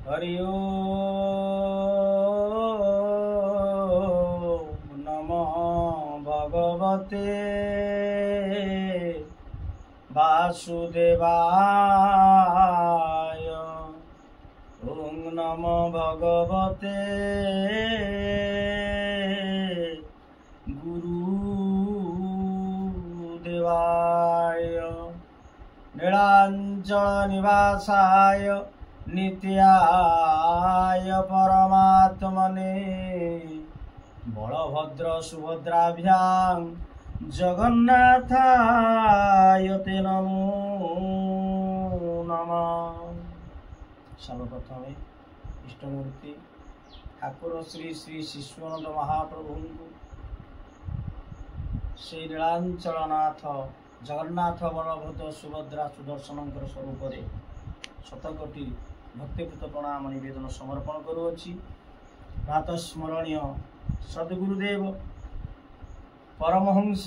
हरि ओम नमः भगवते वासुदेवाय। ओम नमो भगवते गुरुदेवाय। नीलांचल निवासाय नित्याय परमात्मने बलभद्र सुभद्राभ्यां जगन्नाथाय ते नमो नमः। सर्वप्रथम इष्टमूर्ति ठाकुर श्री श्री शिशुनंद महाप्रभु श्री नीलांचलनाथ जगन्नाथ बलभद्र सुभद्रा सुदर्शन स्वरूप शतकोटी भक्तिपूत प्रणाम निवेदन समर्पण करुअछि। प्रातस्मरणीय सद्गुरुदेव परमहंस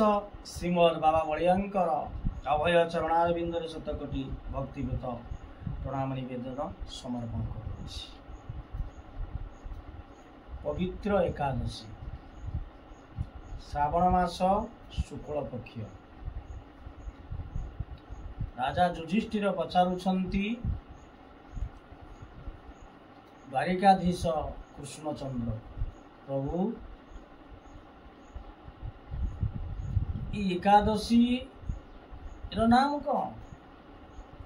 श्रीमद बाबा बलियांकर अभय चरणारविंदर शतकोटी भक्तिपूत प्रणाम निवेदन समर्पण करुअछि। पवित्र एकादशी श्रावण मास शुक्ल पक्ष। राजा युधिष्ठिर पचारुछंती द्वारिकाधीश कृष्णचंद्र प्रभु एकादशी रो नाम कौन,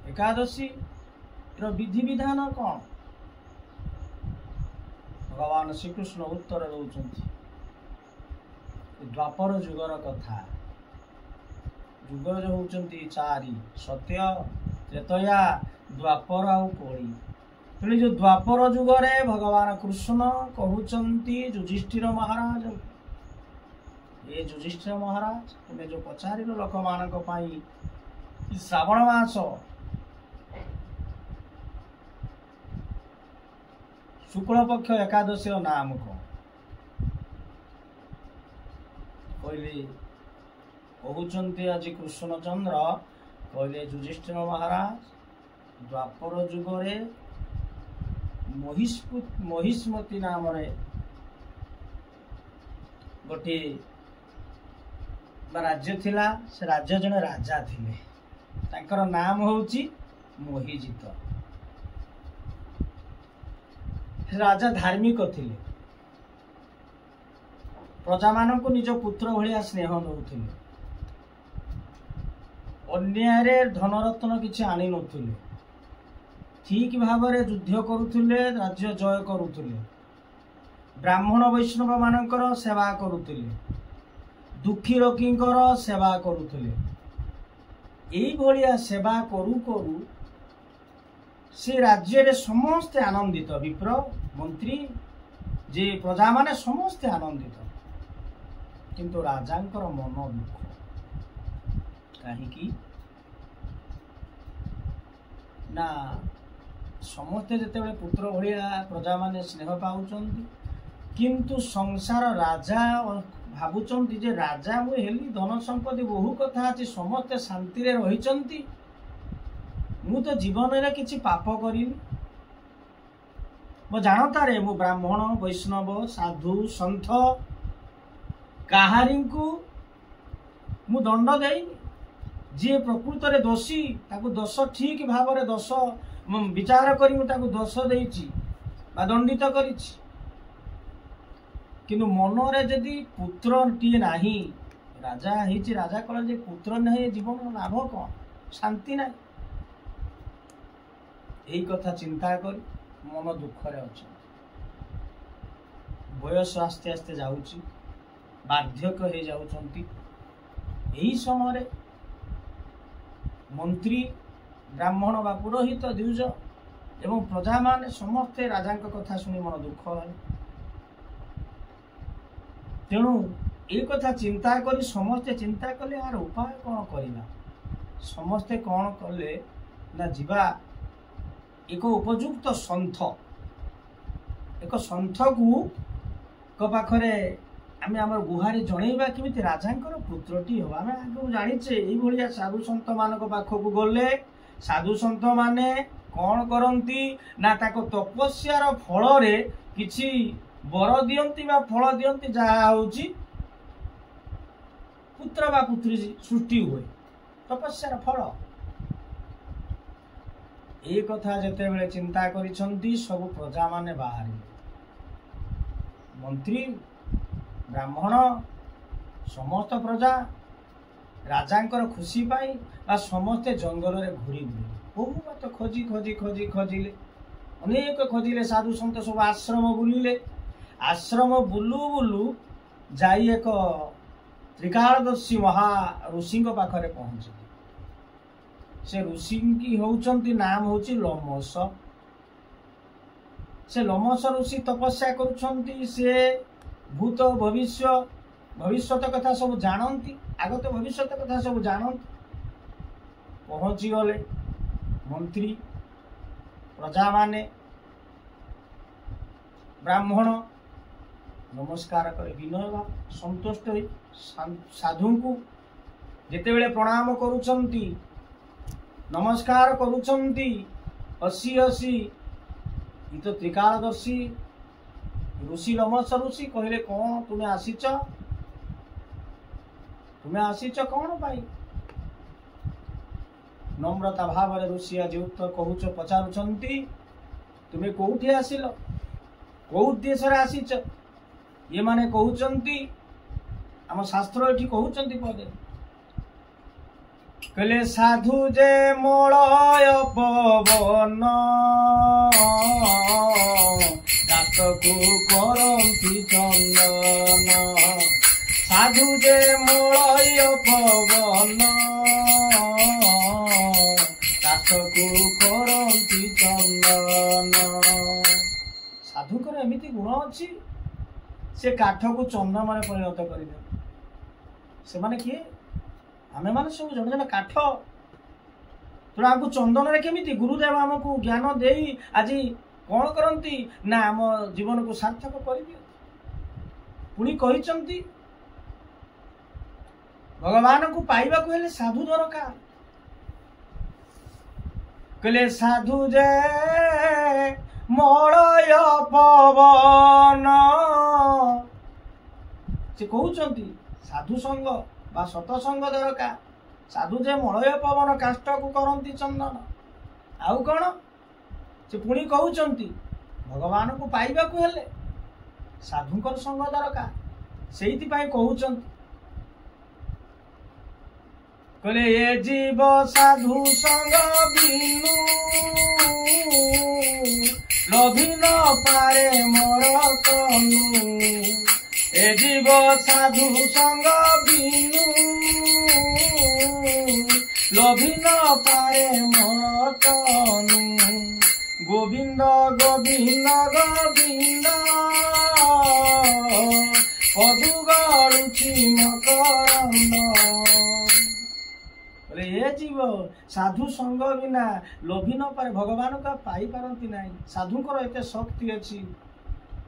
एकादशी रो विधि विधान कौन? भगवान श्रीकृष्ण उत्तर दौरान द्वापर जुगर कथा। जुग जो होती चारि सत्य त्रेतया द्वापर आउ कली। तेणु जो द्वापर जुगरे भगवान कृष्ण कहउचंती युधिष्ठिर महाराज, ये युधिष्ठिर महाराज तुम्हें जो पचार लोक मान श्रावण मास शुक्ल पक्ष एकादशी नाम कौन कहले? कहउचंती आज कृष्णचंद्र कहले युधिष्ठिर महाराज द्वापर जुगरे महिष्मती नाम गोटे राज्य थिला। से राज्य जने राजा थिले, तांकर नाम होउची मोहिजित। राजा धार्मिक थिले, प्रजा मान को निज पुत्र भलिया स्नेह नउथिले, अन्याय धनरत्न किछि आनी नथिले, ठीक भाव युद्ध करुथिले, राज्य जय करुथिले, ब्राह्मण वैष्णव मानकर सेवा करुथिले, दुखी रोगींकर सेवा करुथिले। एई भलिया सेवा करू करू से राज्य रे समस्ते आनंदित, विप्र मंत्री जे प्रजा माने समस्ते आनंदित, किंतु राजांकर मन दुख कहीं ना समस्ते जिते पुत्र भलिया प्रजा माने स्नेह पाउचंती, किंतु संसार राजा भावुचंती जे राजा मु हेली, धन संपत्ति बहु कथा अछि, समस्ते शांति रे रहिचंती, मु तो जीवन रे किछि पाप करिनी, मो जानता रे मु ब्राह्मण वैष्णव साधु संत काहारी को मु दंड देइनी। जी प्रकृत रे दोषी ताकू दोष ठीक भाव रे दोष विचार करी ताकू दोष देइछि बा दंडित करिछि, किंतु मन रे जदि पुत्र टीए नाही, राजा हेछि, राजा कहले जे पुत्र नाही जीवन लाभ कौन, शांति नाही। एई कथा चिंता करी मन दुख रे अछि। बयस आस्ते आस्ते जाउछि, बार्धक्य हो जाउछंती। एही समय मंत्री ब्राह्मण बा पुरोहित द्विज एवं प्रजा माने समस्ते राजा कथा सुनी मन दुख है। तेणु ये कथा चिंता करी समस्ते चिंता कले यार उपाय कौन करवा। समस्ते कौन कले ना जीवा एक उपयुक्त सन्थ, एक सन्थ को पाखरे आमे आमर गुहारी जणैबा केमिति राजांकर पुत्रटी हो। आमे आगु जानिचे एई भलिया साधु संत मानक पाखकु गले साधु संत माने कौन करती ना ताको तपस्यार फल रे किछि बर दियंती बा फल दियंती जहा होउची पुत्र बा पुत्री सृष्टि हुए तपस्यार फल ए कथा जेते बेले चिंता करिसंती सब प्रजा माने बाहर मंत्री ब्राह्मण समस्त प्रजा राजांकर खुशी पाई आ समस्ते जंगल रे घुरी बुले बहु बात खोजी खोजी खोजी खोजिले अनेक खोजिले साधु संत सब आश्रम बुलिले आश्रम बुलू बुलू जाई एक त्रिकालदर्शी महा ऋषि पाखरे पहुंचले से ऋषि की होउचंती नाम होची लोमस से लोमस ऋषि तपस्या करुछंती से भूत भविष्य भविष्यत कथा सब जानती आगत भविष्यत कथा सब जानती पहुंची गले मंत्री प्रजा माने ब्राह्मण नमस्कार करे विनय भाव संतुष्ट होई साधु को जेते बेले प्रणाम करुछंती नमस्कार करुछंती हसी हसी इ तो त्रिकालदर्शी ऋषि लोमस ऋषि कहले कौन तुम्हें आसीच कौन पाई नम्रता भाव ऋषि आज उत्तर कहूच पचारुछंती तुम्हें कोठी आसिल को उद्देश्य रे आसीच ये माने कहउचंती आम शास्त्र एठी कहउचंती पदे कहले साधु जे मलय पवन दातकु करंती चंदन साधु जे मलय पवन दातकु करंती चंदन साधुकर एमिति गुण अछि से काठ को चंदन में परिणत करें से माने किए आमे माने सब जन जन काठ तेणु आमको चंदन रे केमिति गुरुदेव आमको ज्ञान देई आज कौन करती ना आम जीवन को सार्थक कर पुणी कही भगवान को पाइबा को हेले साधु दरकार कहले साधु जे मलय पवन से कहउचंती साधु संग बा सतसंग दरकार साधु जे मलय पवन काष्ठ को करंती चंदन आउ कौन से पुणी कहउचंती भगवान को पाइबा को हेले साधुकर संग दरकार सेइति पाई कहउचंती कहले ये जीव साधु संग बिनु लभी न पारे मोर तनु ए जीव साधु संग बिनु लभी न पारे मोर तनु गोविंद गोविंद गोविंद पदु गड़ुची मकरंद ये जीव साधु संग बिना लोभी न पारे भगवान का पाई पारती ना साधुकर एत शक्ति अच्छी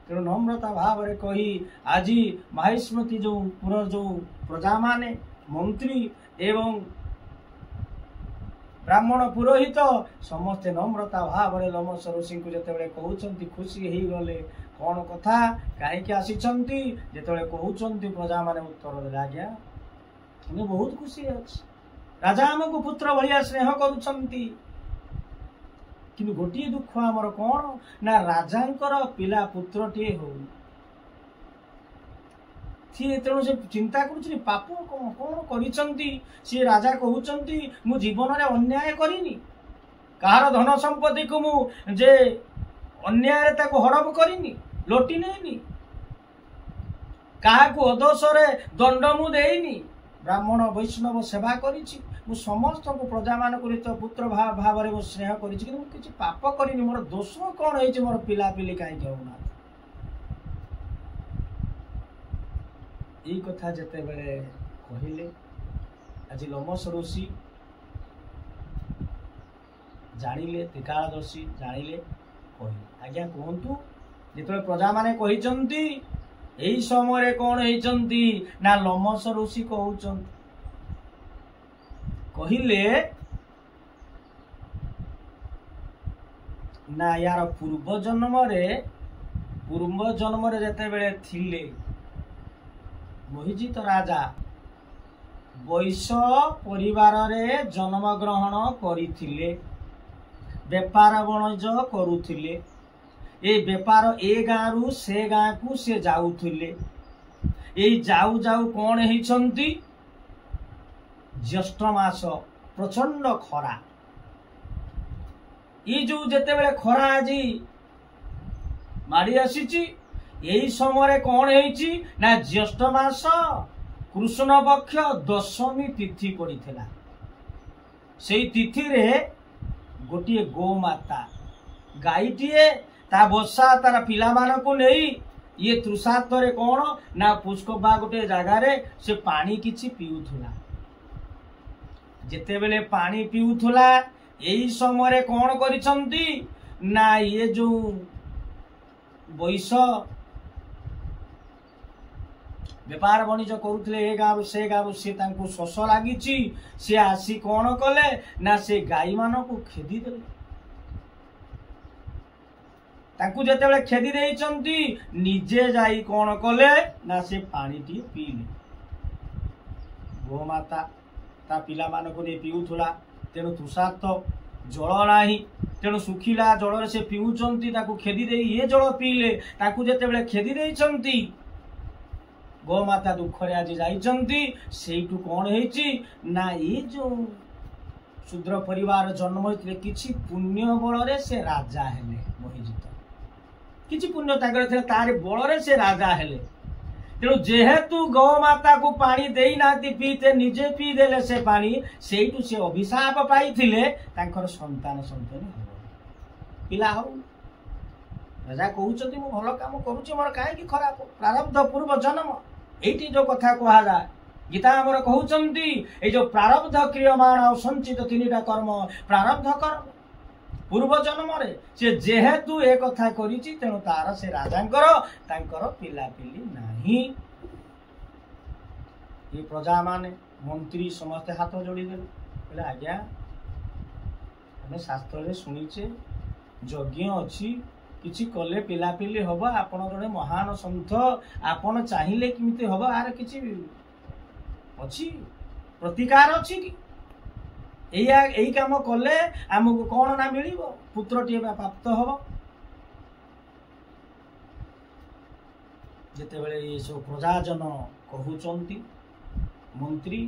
तेणु नम्रता भाव रे कही आज माहिस्मृति जो पुर जो प्रजा माने मंत्री एवं ब्राह्मण पुरोहित समस्ते नम्रता भाव रे लोमस ऋषि को जेते कहउचंती खुशी हेई गले कौन कथा कहीं आसीचंती जेते कहउचंती प्रजा माने उत्तर देला आज्ञा बहुत खुशी अछि राजा आमको पुत्र भलिया स्नेह करुछंती किंतु गोटे दुख आमर कौन ना राजांकर पिला पुत्रटे हो तेणु से चिंता करुछनी पाप कौन कौन करिछंती सी राजा कहउछंती मु जीवन रे अन्याय करिनी कहार धन संपत्ति को मु जे अन्याय रे ताको हड़प करिनी लोटी नेनी कहा को अदोष रे दंड मु देइनी ब्राह्मण वैष्णव सेवा करिछि मु समस्त को प्रजा मान को पुत्र भाव रे स्नेह करिछि कि किछि पाप करिनी मोर दोष कौन होइछि मोर पिला पिली काई जाउना ई कथा जेते बेले कहिले आज लोमस ऋषि जानिले त्रिकालदर्शी जानिले कहि आज्ञा कहंतु जेते प्रजा माने कहिचंती एई समय कौन होइचंती ना लोमस ऋषि कहउचंती कहिले ना यार पूर्व जन्म रे जेतेबेले थिले मोहिजित राजा वैश्य परिवार रे जन्म ग्रहण करिथिले, बेपार वाणिज्य करुथिले। ए बेपार ए गाँ रु से गाँ को से जाउथिले। ए जाऊ जाऊ कौन हेइछंती ज्येष्ठ मास प्रचंड खरा। ये जो जेतेबेले खरा आजी माड़ी आसीची यही समय कौन हेइची ना ज्येष्ठ मास कृष्ण पक्ष दशमी तिथि पड़ीथिला। सेई तिथि रे गोटे गोमाता गाईटीए ता बसा तार पिला मान को नहीं ये तृषार्थ रे कौन ना पुष्कबा गोटे जगार से पानी किछि पिउथुला। जेतेबेले पानी पिउथुला यही समय कौन करिसंती ना ये जो वैश्य बेपार वाणिज्य करुले ए गाँव से गाँव से शोष लगी सी आसी कौन कले ना से गाई मान को खेदी देले। ताकू जेतेबेले खेदी देइचंती निजे जाई कौन कले ना से पानी टी पीले। गोमाता ता पिला मान को नहीं पीउथुला तेणु तृषार्थ जल नाही तेणु सुखिला जल से पीउचंती ताकू खेदी दे ये जल पीले। ताकू जेतेबेले खेदी देइचंती गोमाता दुख रे आज जाइचंती सेइटू कौन हेइची ना ये जो शूद्र परिवार जन्म होइतले किछि पुण्य बल रे से राजा हेले। मोहिजित किछि पुण्य ताकर थे तार बल रे से राजा हेले। तेणु जेहेतु गोमाता को पानी देई नाती पीते निजे पी देले से पानी सेइटू से अभिशाप पाइथिले तांकर संतान संतति हो पिला हो। राजा कहउचती मु भलो काम करूची मोर काहे की खराब प्रारब्ध पूर्व जन्म एठी जो कथा कहा जाय गीता हमर कहउचंती ए जो प्रारब्ध क्रियमाण और संचित तीनटा कर्म प्रारब्ध कर्म पूर्व जन्म रे से जेहेतु ए कथा करिची तेणु तार से राजांकर तांकर पिला पिली नाही। ये प्रजा माने मंत्री समस्त हाथ जोड़ी देले बोले आज्ञा हमें शास्त्र रे सुनिचे यज्ञ अछि किछि कले पिला पिली हबो आपण जने महान संत आपण चाहिले किमिते हबो आर किछि अछि प्रतिकार अछि कि एई काम कले हमको कौन ना मिलिबो पुत्रटीए प्राप्त हबो। जेतेबेले ये सब प्रजाजन कहउचंती मंत्री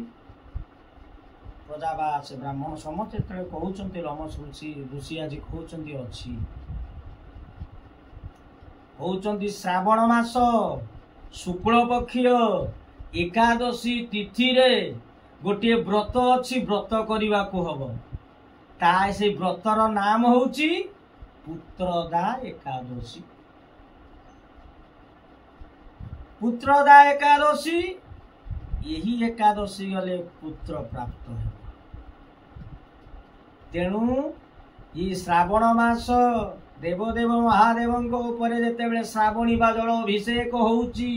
प्रजा बा से ब्राह्मण समस्त जेतेबेले कहउचंती रमस ऋषि आज कहउचंती अछि कहउचंती श्रावण मास शुक्ल पक्षीय एकादशी तिथि रे गोटे व्रत अच्छी व्रत करने को हम ता से व्रतर नाम होची पुत्रदा एकादशी। पुत्रदा एकादशी यही एकादशी गले पुत्र प्राप्त है। तेणु ये श्रावण मास देवदेव महादेव जितेबले श्रावणी बा जल अभिषेक होउची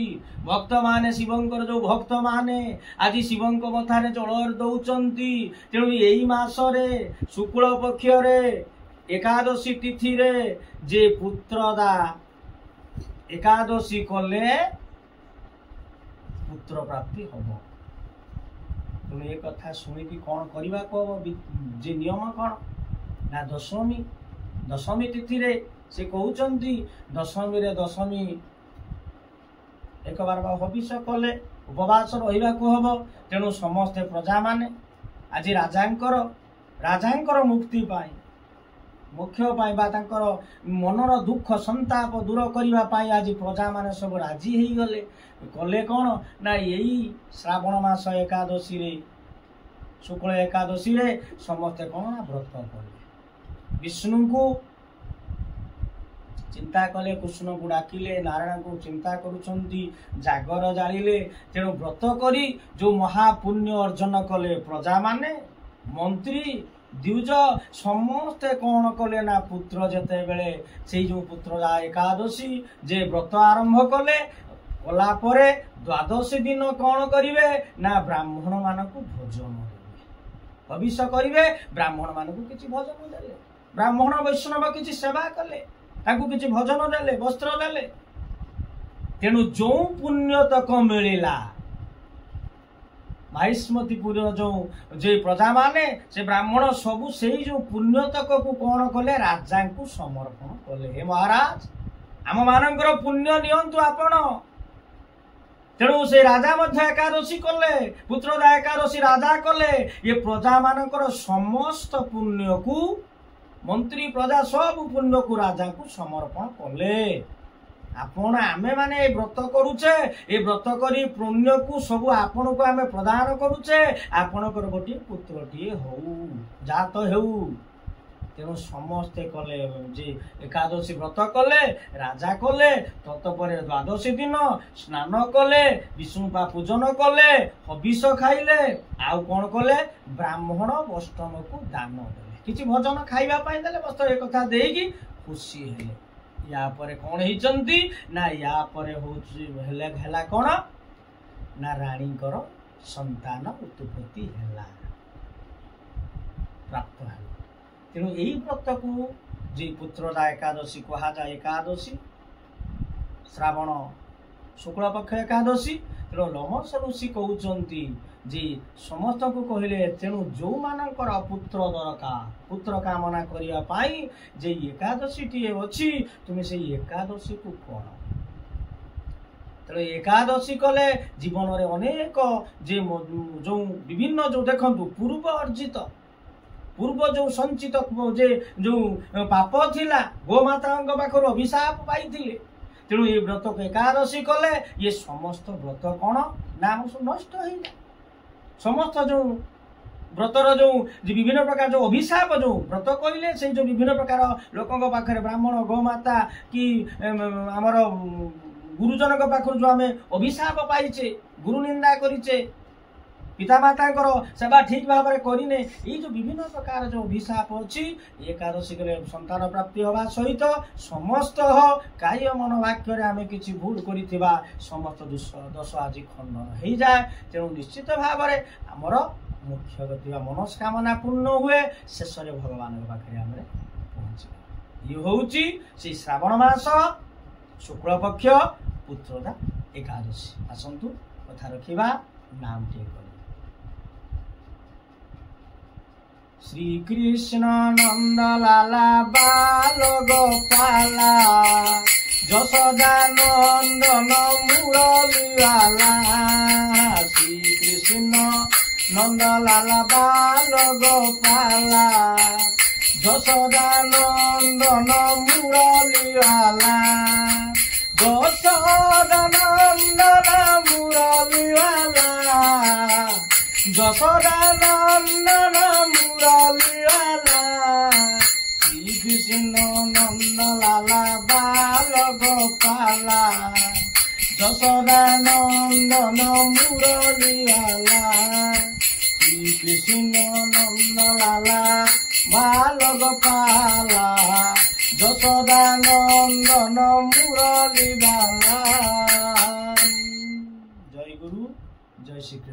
भक्त माने शिवंकर जो भक्त माने आज शिवंक मथारे जल दौचंती। तेणु यही मास रे शुक्ल पक्ष रे एकादशी तिथि रे जे पुत्रदा एकादशी कले पुत्र प्राप्ति हम। तेणु ये कथा शुणिकी कौन करने को जे नियम कौन ना दशमी तिथि रे से कहउचंती दशमी रे दशमी एक बार हविष्य कले उपवास रहिबा को हबो। तेणु समस्त प्रजा माने आज राजांकर मुक्ति पाई मुख्य पाई बा तांकर मनर दुख संताप दूर करबा पाई आज प्रजा माने सब राजी हेई गले कले कौन ना यही श्रावण मास एकादशी रे शुक्ल एकादशी रे समस्त कौन व्रत कले विष्णु को चिंता कले कृष्ण को डाकिले नारायण को चिंता करुछंती जागर जालिले। तेणु व्रत करी जो महापुण्य अर्जन कले प्रजा माने मंत्री द्विज समस्ते कौन कले ना पुत्र जेते बेले से जो पुत्रदा एकादशी जे व्रत आरंभ कले कला परे द्वादशी दिन कौन करिवे ना ब्राह्मण मान को भोजन देवे भविष्य करिवे ब्राह्मण मान को किछि भोजन देले ब्राह्मण वैष्णव किसी सेवा कले ताकू किसी भजन देले वस्त्र देले तेणु जो पुण्य तक मिलला माहिष्मतीपुर जो जे प्रजा माने से ब्राह्मण सबू से जो पुण्य तक को कौन कले राजा को समर्पण कले हे महाराज आम मानकर पुण्य नियंतु आपण तेणु से राजा मध्य एकादशी कले पुत्रदा एकादशी राजा कले ये प्रजा मानकर समस्त पुण्य को मंत्री प्रजा सब पुण्य को राजा को समर्पण कले आपण आमे माने व्रत करूचे ए व्रत करी पुण्य को सब आपण को आमे प्रदान करूचे आपणकर गोटे पुत्रटीए हऊ जात हेऊ तेणु समस्ते कले जे एकादशी व्रत कले राजा कले तत्पर द्वादशी दिन स्नान कले विष्णुपा पूजन कले हविष खाइले आउ कौन कले ब्राह्मण वस्त्रम को दान देले किछि भोजन खाइबा पाई देले वस्त्र एक कथा देगी खुशी हेले या परे कौन हिचंती ना या परे होची हेले हेला कौन ना रानीकर संतान उत्पत्ति हेला प्राप्त हेला तेणु यही व्रत को जे पुत्रदा एकादशी कहा जाए एकादशी श्रावण शुक्ल पक्ष एकादशी तेणु लमस ऋषि कहउचंती जे समस्त को कहले तेणु जो मानकर पुत्र दरकार पुत्र कामना करिया पाई जे एकादशी टी अछि तुम से एकादशी को कर तेणु एकादशी कले जीवन रे अनेक जे जो विभिन्न जो देखंतु पूर्व अर्जित पूर्व जो संचित जे जो पाप थिला गोमाता पाखर अभिशाप पाई तेणु ये व्रत को एकादशी कले ये समस्त व्रत कौन ना नष्ट हो समस्त जो व्रतर जो विभिन्न प्रकार जो अभिशाप जो व्रत कहले से जो विभिन्न प्रकार लोकों पाखरे ब्राह्मण गोमाता कि आमर गुरुजन पाखर जो आम अभिशाप पाइचे गुरु निंदा करिचे पितामाता सेवा ठीक भाव में करने ये जो विभिन्न प्रकार जो अभिशाप अच्छी एकादशी कले संतान प्राप्ति हवा सहित समस्त काय मन वाक्य आम कि भूल करिथिबा समस्त दोष आज खंडन हो जाए तेणु निश्चित भाव में आमर मुख्य गति मनस्कामना पूर्ण हुए शेष भगवान पाखे आम पहुँचा ये हूँ से श्रावण मास शुक्ल पक्ष पुत्रदा एकादशी आसतु कथा रखा नाम टे श्री कृष्ण नंद लाला बाल गोपाला যশোদা নন্দন মুরলীওয়ালা শ্রীকৃষ্ণ নন্দলালা বাল গোপালা যশোদা নন্দন মুরলীওয়ালা যশোদা নন্দন মুরলীওয়ালা যশোদা নন্দন মুরলীওয়ালা শ্রীকৃষ্ণ নন্দলালা বাল গোপালা যশোদা নন্দন মুরলীওয়ালা শ্রীকৃষ্ণ নন্দলালা বাল গোপালা যশোদা নন্দন মুরলীওয়ালা। জয় গুরু, জয় শ্রী।